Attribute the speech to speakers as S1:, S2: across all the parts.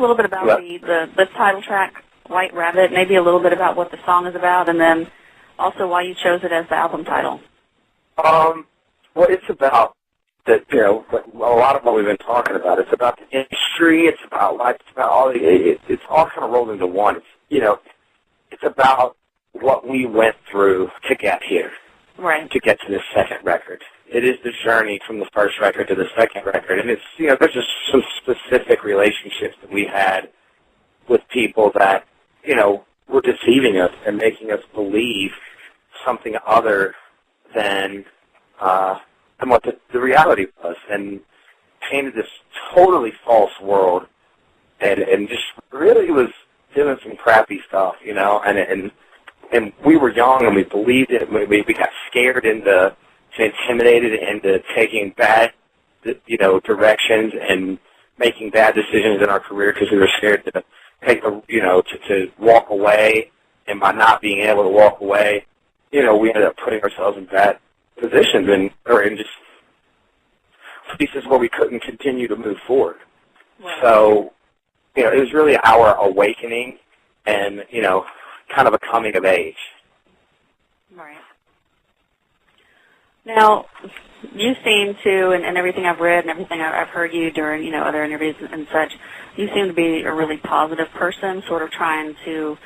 S1: little bit about the title track, White Rabbit, maybe a little bit about what the song is about, and then also why you chose it as the album title.
S2: Well, it's about a lot of what we've been talking about. It's about the industry. It's about life. It's about all. It's all kind of rolled into one. It's about what we went through to get here.
S1: Right.
S2: To get to this second record. It is the journey from the first record to the second record. And it's, there's just some specific relationships that we had with people that, were deceiving us and making us believe something other than what the reality was, and painted this totally false world, and just really was doing some crappy stuff, and we were young and we believed it. We got scared into, intimidated into taking bad, directions and making bad decisions in our career because we were scared to take to walk away, and by not being able to walk away, we ended up putting ourselves in bad positions or in just places where we couldn't continue to move forward.
S1: Right.
S2: So, it was really our awakening and, kind of a coming of age.
S1: Right. Now, you seem to, and everything I've read and everything I've heard you during, other interviews and such, you seem to be a really positive person, sort of trying to,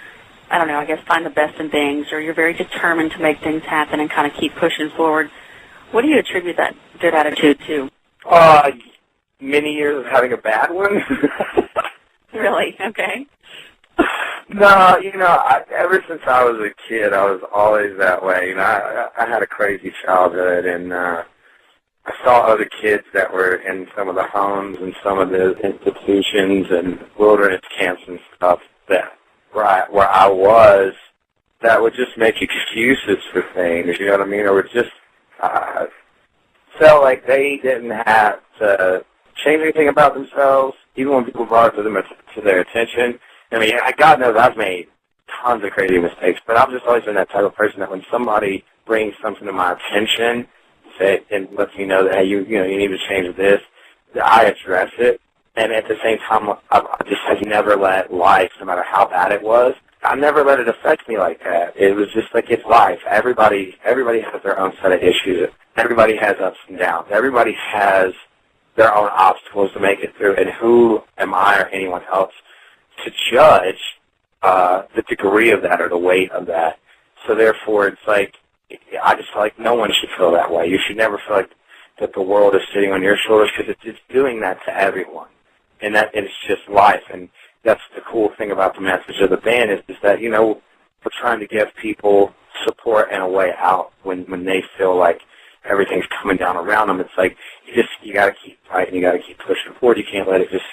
S1: find the best in things, or you're very determined to make things happen and kind of keep pushing forward. What do you attribute that good attitude to?
S2: Many years of having a bad one.
S1: Really? Okay.
S2: No, ever since I was a kid, I was always that way. I had a crazy childhood, and I saw other kids that were in some of the homes and some of the institutions and wilderness camps and stuff where I was, that would just make excuses for things, you know what I mean? Or would just felt like they didn't have to change anything about themselves, even when people brought it to their attention. I mean, God knows I've made tons of crazy mistakes, but I've just always been that type of person that when somebody brings something to my attention, and lets me know that, hey, you need to change this, that I address it. And at the same time, I just have never let life, no matter how bad it was, I never let it affect me like that. It was just like, it's life. Everybody has their own set of issues. Everybody has ups and downs. Everybody has their own obstacles to make it through. And who am I or anyone else to judge the degree of that or the weight of that? So therefore, it's like, I just feel like no one should feel that way. You should never feel like that the world is sitting on your shoulders, because it's doing that to everyone. And it's just life. And that's the cool thing about the message of the band is that, we're trying to give people support and a way out when they feel like everything's coming down around them. It's like, you got to keep fighting, you got to keep pushing forward. You can't let it just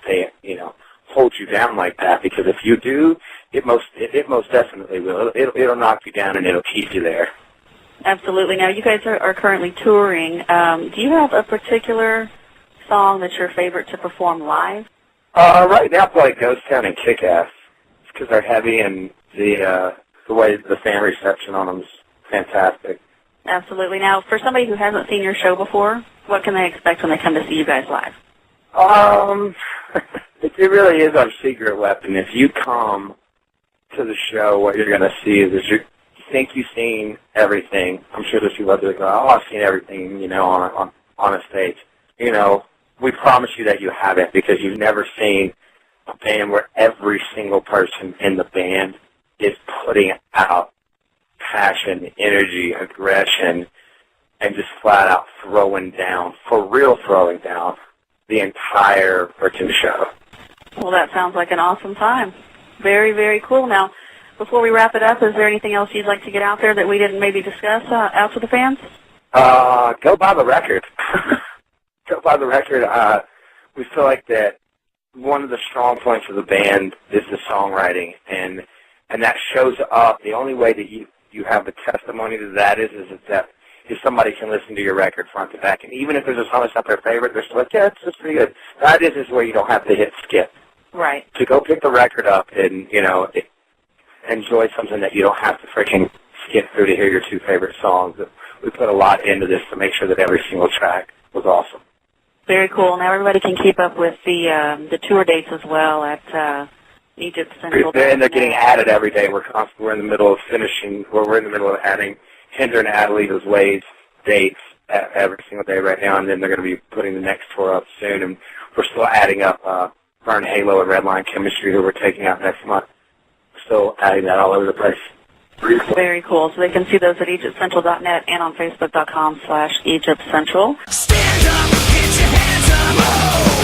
S2: stay, hold you down like that, because if you do, it most definitely will. It'll knock you down and it'll keep you there.
S1: Absolutely. Now, you guys are currently touring. Do you have a particular song that's your favorite to perform live?
S2: Right now, I play Ghost Town and Kick-Ass, because they're heavy, and the way the fan reception on them is fantastic.
S1: Absolutely. Now, for somebody who hasn't seen your show before, what can they expect when they come to see you guys live?
S2: It really is our secret weapon. If you come to the show, what you're going to see is you think you've seen everything. I'm sure there's people out there that go, I've seen everything, on a stage. We promise you that you haven't, because you've never seen a band where every single person in the band is putting out passion, energy, aggression, and just flat out throwing down, for real throwing down, the entire freaking show.
S1: Well, that sounds like an awesome time. Very, very cool. Now, before we wrap it up, is there anything else you'd like to get out there that we didn't maybe discuss out to the fans?
S2: Go buy the record. Go buy the record. We feel like that one of the strong points of the band is the songwriting, and that shows up. The only way that you have the testimony to that is that if somebody can listen to your record front to back, and even if there's a song that's not their favorite, they're still like, yeah, it's just pretty good. That is where you don't have to hit skip.
S1: Right.
S2: To go pick the record up and, enjoy something that you don't have to freaking skip through to hear your two favorite songs. We put a lot into this to make sure that every single track was awesome.
S1: Very cool. Now everybody can keep up with the tour dates as well at Egypt Central.
S2: And they're getting added every day. We're in the middle of finishing. We're in the middle of adding Hinder and Adelita's Ways dates every single day right now, and then they're going to be putting the next tour up soon. And we're still adding up Burn Halo and Redline Chemistry, who we're taking out next month. Still adding that all over the place.
S1: Very cool. So they can see those at EgyptCentral.net and on Facebook.com/EgyptCentral.
S3: Stand up, get your hands up, oh!